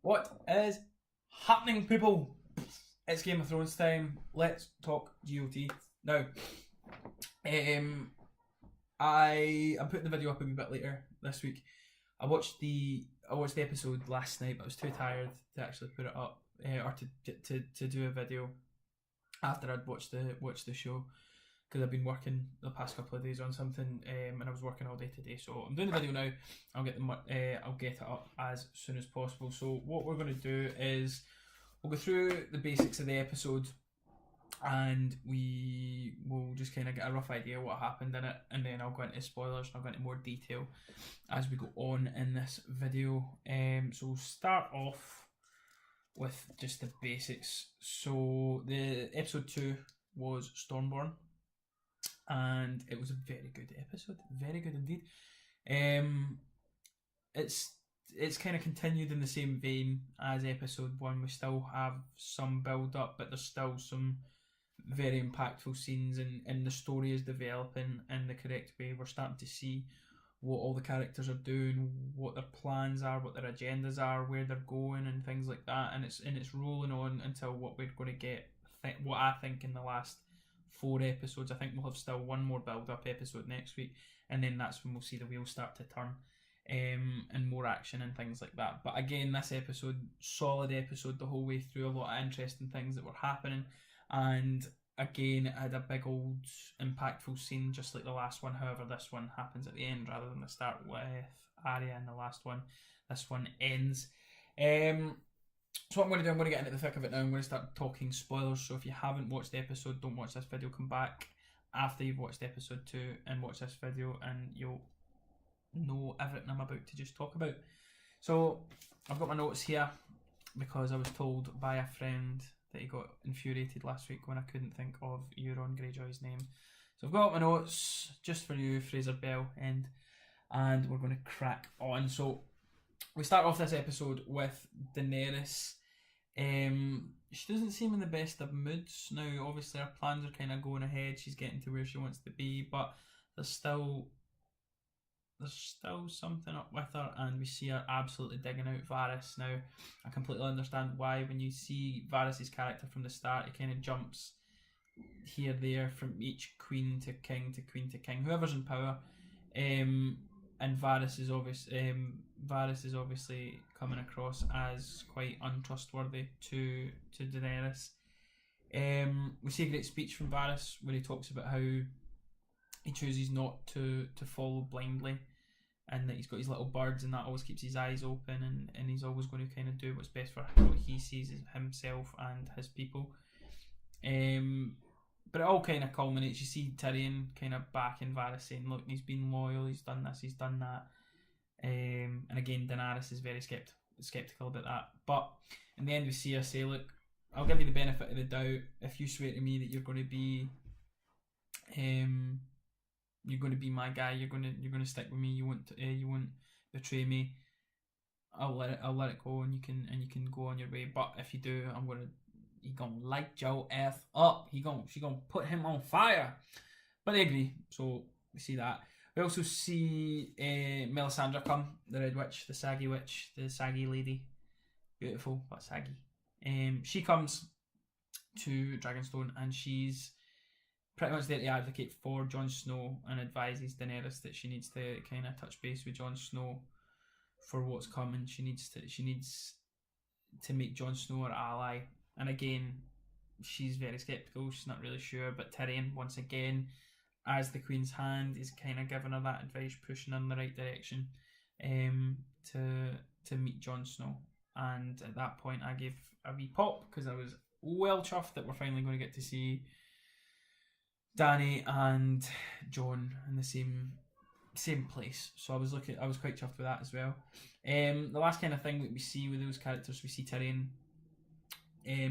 What is happening, people? It's Game of Thrones time. Let's talk GoT. Now, I'm putting the video up a wee bit later this week. I watched the episode last night, but I was too tired to actually put it up or to do a video after I'd watched the show, because I've been working the past couple of days on something, and I was working all day today. So I'm doing the video now. I'll get it up as soon as possible. So what we're going to do is we'll go through the basics of the episode, and we will just kind of get a rough idea what happened in it, and then I'll go into spoilers and I'll go into more detail as we go on in this video. So we'll start off with just the basics. So the episode 2 was Stormborn, and it was a very good episode, very good indeed. It's kind of continued in the same vein as episode 1. We still have some build up, but there's still some very impactful scenes, and the story is developing in the correct way. We're starting to see what all the characters are doing, what their plans are, what their agendas are, where they're going, and things like that. And it's rolling on until what we're going to get. What I think in the last 4 episodes, I think we'll have still one more build-up episode next week, and then that's when we'll see the wheels start to turn, and more action and things like that. But again, this episode, solid episode the whole way through, a lot of interesting things that were happening, and again, it had a big old impactful scene just like the last one. However, this one happens at the end rather than the start with Arya in the last one. This one ends. So what I'm going to do, I'm going to get into the thick of it now. I'm going to start talking spoilers. So if you haven't watched the episode, don't watch this video. Come back after you've watched episode 2 and watch this video, and you'll know everything I'm about to just talk about. So I've got my notes here because I was told by a friend that he got infuriated last week when I couldn't think of Euron Greyjoy's name. So I've got my notes just for you, Fraser Bell, and we're going to crack on. So we start off this episode with Daenerys. She doesn't seem in the best of moods. Now, obviously, her plans are kind of going ahead. She's getting to where she wants to be, but there's still something up with her, and we see her absolutely digging out Varys. Now, I completely understand why. When you see Varys' character from the start, it kind of jumps here, there, from each queen to king to queen to king, whoever's in power. And Varys is obviously coming across as quite untrustworthy to Daenerys. We see a great speech from Varys where he talks about how he chooses not to follow blindly, and that he's got his little birds, and that always keeps his eyes open, and he's always going to kind of do what's best for what he sees as himself and his people. But it all kind of culminates. You see Tyrion kind of backing Varys, saying, look, he's been loyal, he's done this, he's done that. And again, Daenerys is very skeptical about that. But in the end, we see her say, look, I'll give you the benefit of the doubt. If you swear to me that you're going to be my guy, you're going to stick with me, you won't betray me, I'll let it go, and you can go on your way. But if you do, he gonna light your F up. She gonna put him on fire. But they agree, so we see that. We also see Melisandre come, the Red Witch, the saggy witch, the saggy lady. Beautiful, but saggy. She comes to Dragonstone, and she's pretty much there to advocate for Jon Snow, and advises Daenerys that she needs to kind of touch base with Jon Snow for what's coming. She needs to make Jon Snow her ally. And again, she's very skeptical. She's not really sure. But Tyrion, once again, as the Queen's hand, is kind of giving her that advice, pushing her in the right direction, to meet Jon Snow. And at that point, I gave a wee pop, because I was well chuffed that we're finally going to get to see Dany and Jon in the same place. So I was quite chuffed with that as well. The last kind of thing that we see with those characters, we see Tyrion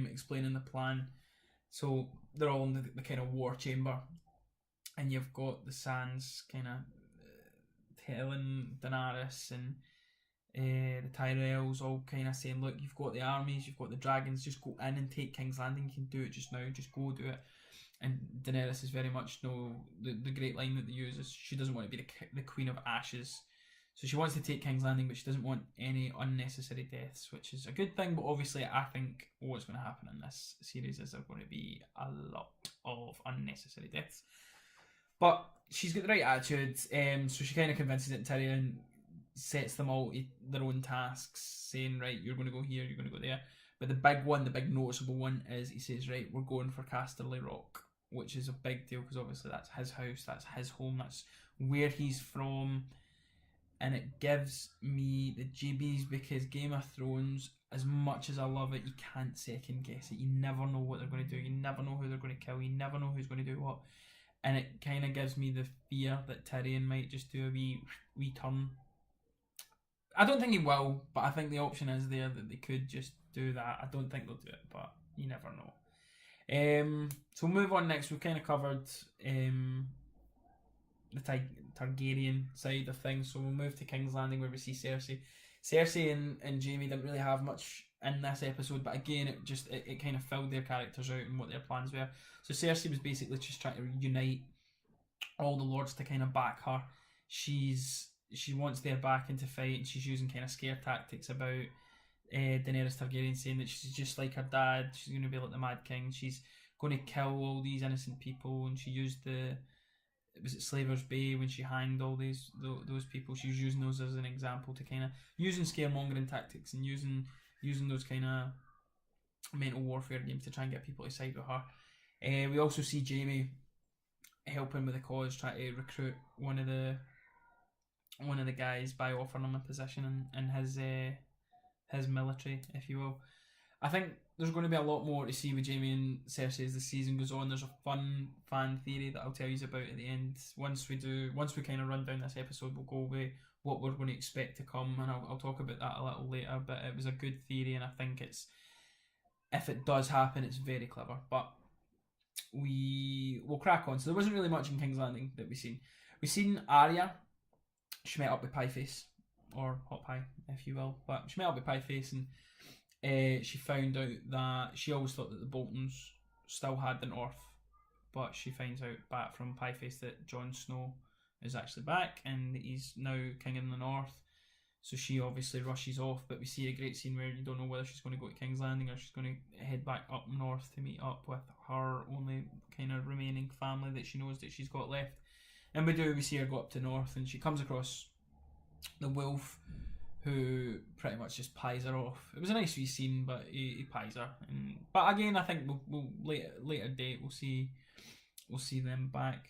explaining the plan. So they're all in the kind of war chamber, and you've got the Sands kind of telling Daenerys and the Tyrells all kind of saying, look, you've got the armies, you've got the dragons, just go in and take King's Landing, you can do it just now, just go do it. And Daenerys is very much the great line that they use is she doesn't want to be the Queen of Ashes. So she wants to take King's Landing, but she doesn't want any unnecessary deaths, which is a good thing. But obviously, I think what's going to happen in this series is there going to be a lot of unnecessary deaths. But she's got the right attitude, so she kind of convinces it, Tyrion sets them all their own tasks, saying, right, you're going to go here, you're going to go there. But the big one, the big noticeable one, is he says, right, we're going for Casterly Rock, which is a big deal because obviously that's his house, that's his home, that's where he's from. And it gives me the GBs because Game of Thrones, as much as I love it, you can't second guess it. You never know what they're going to do. You never know who they're going to kill. You never know who's going to do what. And it kind of gives me the fear that Tyrion might just do a wee turn. I don't think he will, but I think the option is there that they could just do that. I don't think they'll do it, but you never know. So we'll move on next. We've kind of covered the Targaryen side of things, so we'll move to King's Landing where we see Cersei. Cersei and Jaime didn't really have much in this episode, but again, it kind of filled their characters out and what their plans were. So Cersei was basically just trying to unite all the lords to kind of back her. She wants their back into fight, and she's using kind of scare tactics about Daenerys Targaryen, saying that she's just like her dad. She's going to be like the Mad King. She's going to kill all these innocent people, and she used was it Slaver's Bay when she hanged all those people. She was using those as an example to kind of using scaremongering tactics and using those kind of mental warfare games to try and get people to side with her. We also see Jaime helping with the cause, trying to recruit one of the guys by offering him a position in his military, if you will. I think there's going to be a lot more to see with Jaime and Cersei as the season goes on. There's a fun fan theory that I'll tell you about at the end. Once we kind of run down this episode, we'll go over what we're going to expect to come, and I'll talk about that a little later. But it was a good theory, and I think if it does happen, it's very clever. But we'll crack on. So there wasn't really much in King's Landing that we've seen. We've seen Arya. She met up with Pieface, or Hot Pie, if you will. But she met up with Pieface, and she found out that she always thought that the Boltons still had the North, but she finds out back from Pieface that Jon Snow is actually back and he's now king in the North. So she obviously rushes off, but we see a great scene where you don't know whether she's going to go to King's Landing or she's going to head back up north to meet up with her only kind of remaining family that she knows that she's got left. And we see her go up to north, and she comes across the wolf, who pretty much just pies her off. It was a nice wee scene, but he pies her. But again, I think we'll later date we'll see them back.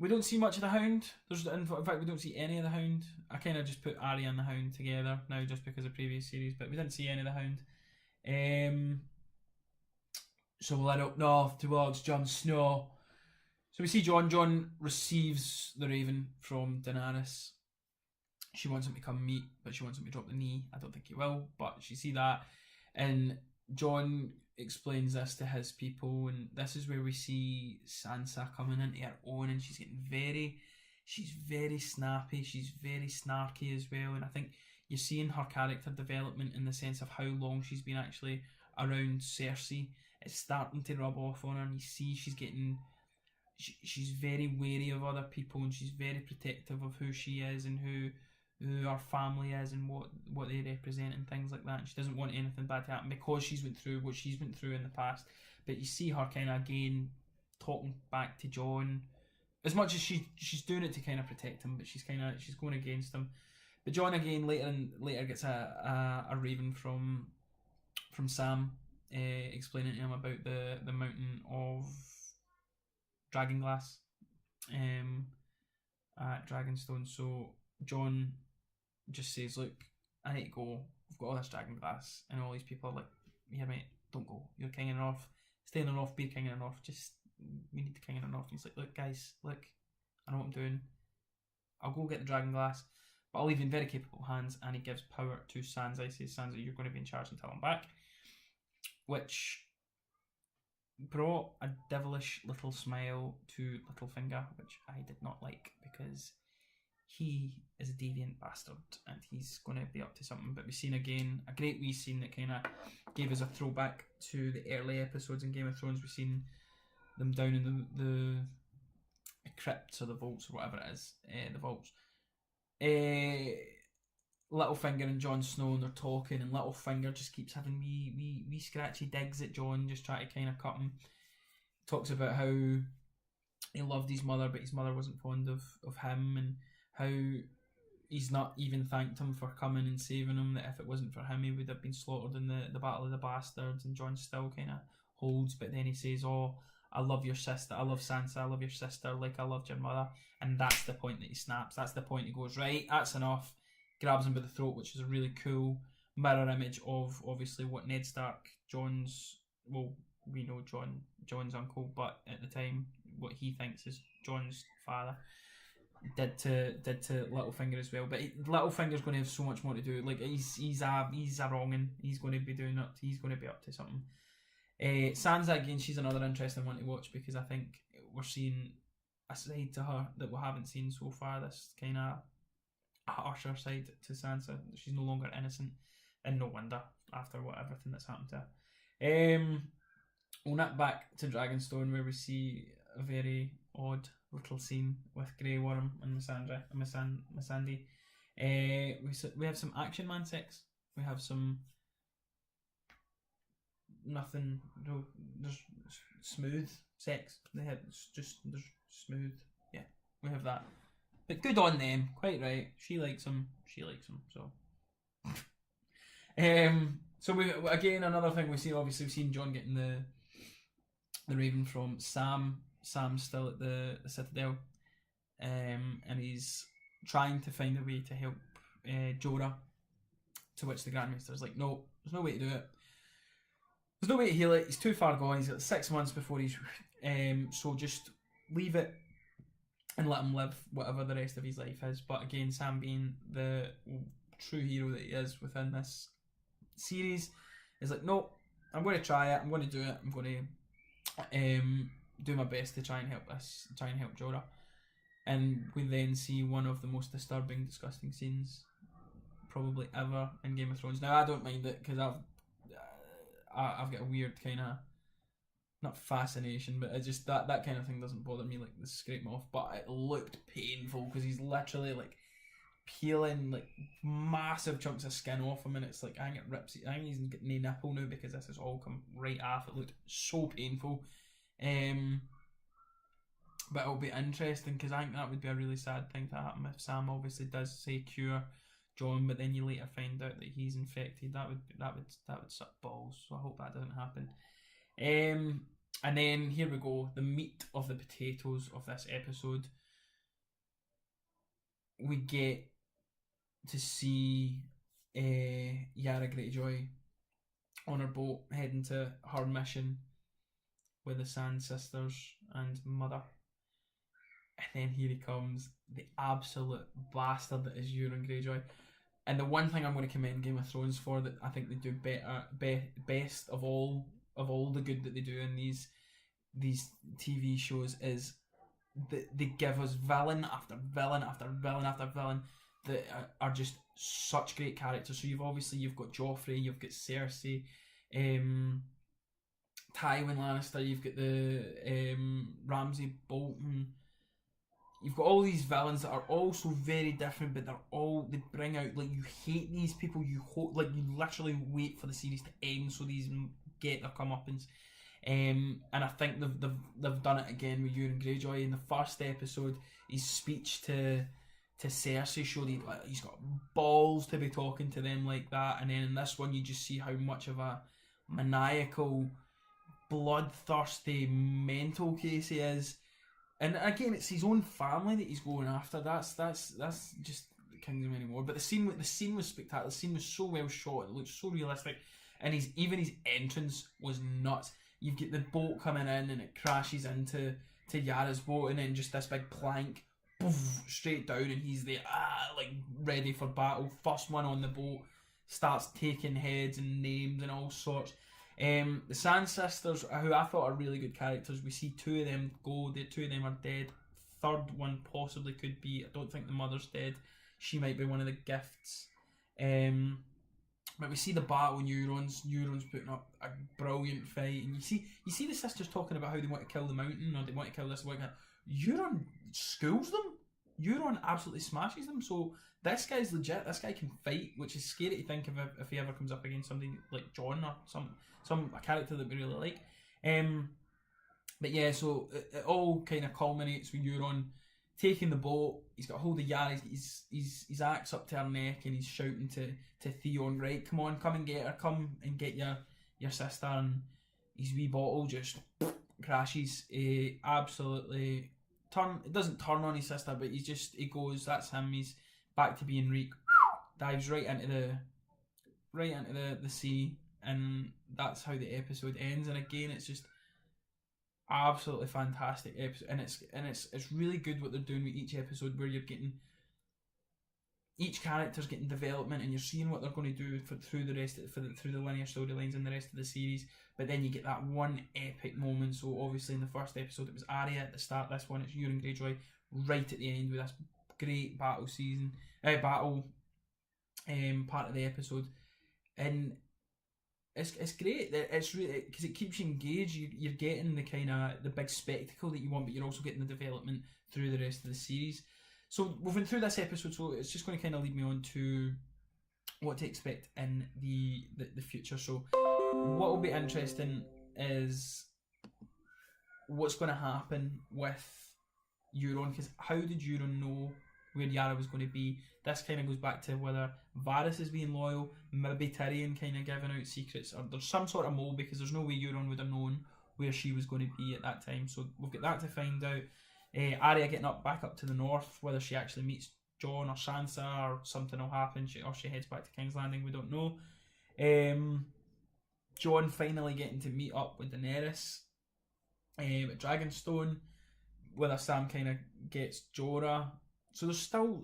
We don't see much of the Hound. In fact, we don't see any of the Hound. I kind of just put Arya and the Hound together now just because of previous series, but we didn't see any of the Hound. So we'll head up north towards Jon Snow. So we see Jon. Jon receives the Raven from Daenerys. She wants him to come meet, but she wants him to drop the knee. I don't think he will, but she see that. And Jon explains this to his people, and this is where we see Sansa coming into her own, and she's very snappy, she's very snarky as well. And I think you're seeing her character development in the sense of how long she's been actually around Cersei. It's starting to rub off on her, and you see she's very wary of other people, and she's very protective of who she is and who her family is and what they represent and things like that. And she doesn't want anything bad to happen because she's went through what she's went through in the past. But you see her kind of again talking back to Jon, as much as she's doing it to kind of protect him, but she's going against him. But Jon again later gets a raven from Sam, explaining to him about the mountain of Dragonglass at Dragonstone. So Jon just says, look, I need to go, I've got all this Dragonglass, and all these people are like, yeah mate, don't go, you're king in the North, stay in the North, be king in the North, we need the king in the North. And he's like, look guys, look, I know what I'm doing, I'll go get the Dragonglass, but I'll leave you in very capable hands. And he gives power to Sansa. He says, Sansa, you're going to be in charge until I'm back, which brought a devilish little smile to Littlefinger, which I did not like, because he is a deviant bastard and he's going to be up to something. But we've seen again a great wee scene that kind of gave us a throwback to the early episodes in Game of Thrones. We've seen them down in the crypts or the vaults or whatever it is, the vaults, Littlefinger and Jon Snow, and they're talking, and Littlefinger just keeps having wee scratchy digs at Jon, just try to kind of cut him. Talks about how he loved his mother, but his mother wasn't fond of him, and how he's not even thanked him for coming and saving him, that if it wasn't for him he would have been slaughtered in the Battle of the Bastards. And Jon still kind of holds, but then he says, oh, I love your sister, I love Sansa, I love your sister like I loved your mother. And that's the point that he snaps, that's the point he goes, right, that's enough, grabs him by the throat, which is a really cool mirror image of obviously what Ned Stark, we know Jon's uncle, but at the time what he thinks is Jon's father, did to Littlefinger as well. But Littlefinger's going to have so much more to do. Like he's a wronging. He's going to be doing up. He's going to be up to something. Sansa again, she's another interesting one to watch, because I think we're seeing a side to her that we haven't seen so far. This kind of harsher side to Sansa. She's no longer innocent, and no wonder after everything that's happened to her. We'll nip back to Dragonstone, where we see a very odd little scene with Grey Worm and Missandei. We have some Action Man sex. We have some nothing. No, there's smooth sex. There's smooth. Yeah, we have that. But good on them. Quite right. She likes him. So. So we again, another thing we've seen Jon getting the Raven from Sam. Sam's still at the Citadel, and he's trying to find a way to help Jorah. To which the Grandmaster's like, no, there's no way to do it. There's no way to heal it. He's too far gone. He's got 6 months before he's. So just leave it and let him live whatever the rest of his life is. But again, Sam, being the true hero that he is within this series, is like, no, I'm going to try it. I'm going to do it. I'm going to do my best to try and help Jorah. And we then see one of the most disturbing, disgusting scenes probably ever in Game of Thrones. Now I don't mind it, because I've got a weird kind of, not fascination, but it just that kind of thing doesn't bother me, like this scrape me off. But it looked painful, because he's literally like peeling like massive chunks of skin off him, and it's like, I think it rips. I think he's got no nipple now, because this has all come right off. It looked so painful. But it'll be interesting, because I think that would be a really sad thing to happen if Sam obviously does say cure Jon, but then you later find out that he's infected. That would suck balls. So I hope that doesn't happen. And then here we go, the meat of the potatoes of this episode. We get to see Yara Greyjoy on her boat heading to her mission with the Sand Sisters and Mother. And then here he comes, the absolute bastard that is Euron Greyjoy. And the one thing I'm going to commend Game of Thrones for, that I think they do best of all the good that they do in these TV shows, is that they give us villain after villain after villain after villain that are just such great characters. So you've got Joffrey, you've got Cersei, Tywin Lannister, you've got the Ramsay Bolton. You've got all these villains that are all so very different, but they bring out, like, you hate these people, you hope, like, you literally wait for the series to end so these get their comeuppance. And I think they've done it again with Euron Greyjoy. In the first episode, his speech to Cersei showed he's got balls to be talking to them like that, and then in this one you just see how much of a maniacal, bloodthirsty mental case he is. And again, it's his own family that he's going after. That's just the Kingdom anymore. But the scene was spectacular. The scene was so well shot. It looked so realistic, and his entrance was nuts. You get the boat coming in, and it crashes into Yara's boat, and then just this big plank, poof, straight down, and he's there, like ready for battle. First one on the boat, starts taking heads and names and all sorts. The Sand Sisters, who I thought are really good characters, we see 2 of them go. The 2 of them are dead. Third one possibly could be. I don't think the mother's dead. She might be one of the gifts. But we see the battle. Euron's putting up a brilliant fight, and you see the sisters talking about how they want to kill the mountain, or they want to kill this. Euron schools them. Euron absolutely smashes them. So this guy's legit. This guy can fight, which is scary to think of if he ever comes up against somebody like Jon or a character that we really like. But yeah, so it all kind of culminates with Euron taking the boat. He's got a hold of Yara. His axe up to her neck, and he's shouting to Theon, right, come on, come and get her, come and get your sister. And his wee bottle just crashes. Absolutely it doesn't turn on his sister, but he goes, that's him. He's back to being Reek. Dives right into the sea, and that's how the episode ends. And again, it's just absolutely fantastic episode, and it's really good what they're doing with each episode, where you're getting each character's getting development, and you're seeing what they're going to do through the rest through the linear storylines and the rest of the series. But then you get that one epic moment. So obviously in the first episode it was Arya at the start. This one it's Euron Greyjoy right at the end with this great battle part of the episode, and it's great. It's really, because it keeps you engaged. You're getting the kind of the big spectacle that you want, but you're also getting the development through the rest of the series. So we've been through this episode, so it's just going to kind of lead me on to what to expect in the future. So what will be interesting is what's going to happen with Euron, because how did Euron know where Yara was going to be? This kind of goes back to whether Varys is being loyal, maybe Tyrion kind of giving out secrets, or there's some sort of mole, because there's no way Euron would have known where she was going to be at that time. So we've got that to find out. Arya getting back up to the north, whether she actually meets Jon or Sansa, or something will happen, or she heads back to King's Landing, we don't know. Jon finally getting to meet up with Daenerys at Dragonstone, whether Sam kind of gets Jorah. So there's still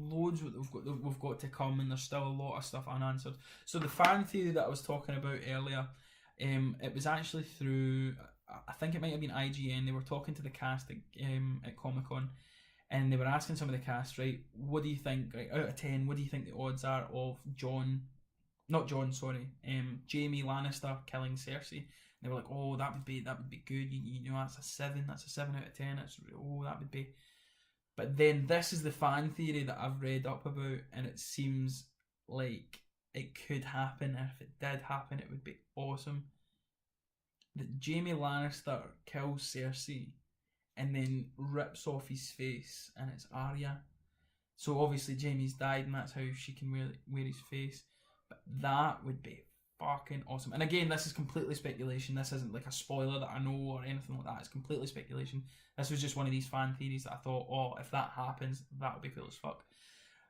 loads that we've got to come, and there's still a lot of stuff unanswered. So the fan theory that I was talking about earlier, it was actually through, I think it might have been IGN. They were talking to the cast at Comic-Con, and they were asking some of the cast, right, what do you think, right, out of 10, what do you think the odds are of Jamie Lannister killing Cersei? And they were like, oh, that would be good. You know, that's a 7 out of 10. That would be. But then this is the fan theory that I've read up about, and it seems like it could happen. And if it did happen, it would be awesome. That Jaime Lannister kills Cersei and then rips off his face, and it's Arya. So obviously Jaime's died, and that's how she can wear his face. But that would be fucking awesome. And again, this is completely speculation. This isn't like a spoiler that I know or anything like that. It's completely speculation. This was just one of these fan theories that I thought, oh, if that happens, that would be cool as fuck.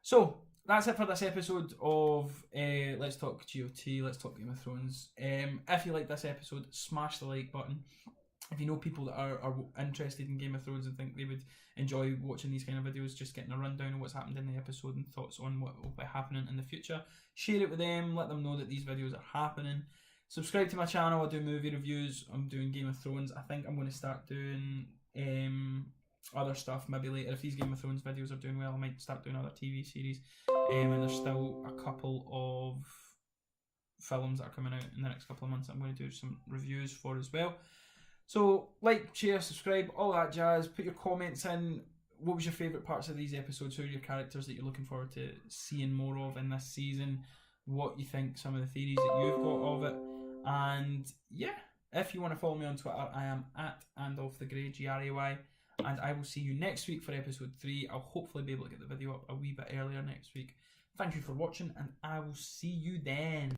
So that's it for this episode of Let's Talk GOT, Let's Talk Game of Thrones. If you like this episode, smash the like button. If you know people that are interested in Game of Thrones and think they would enjoy watching these kind of videos, just getting a rundown of what's happened in the episode and thoughts on what will be happening in the future, share it with them, let them know that these videos are happening. Subscribe to my channel. I do movie reviews. I'm doing Game of Thrones. I think I'm going to start doing other stuff maybe later. If these Game of Thrones videos are doing well, I might start doing other TV series. And there's still a couple of films that are coming out in the next couple of months that I'm going to do some reviews for as well. So like, share, subscribe, all that jazz. Put your comments in. What was your favourite parts of these episodes? Who are your characters that you're looking forward to seeing more of in this season? What you think, some of the theories that you've got of it. And yeah, if you want to follow me on Twitter, I am at AndolphTheGrey, GRAY. And I will see you next week for episode 3. I'll hopefully be able to get the video up a wee bit earlier next week. Thank you for watching, and I will see you then.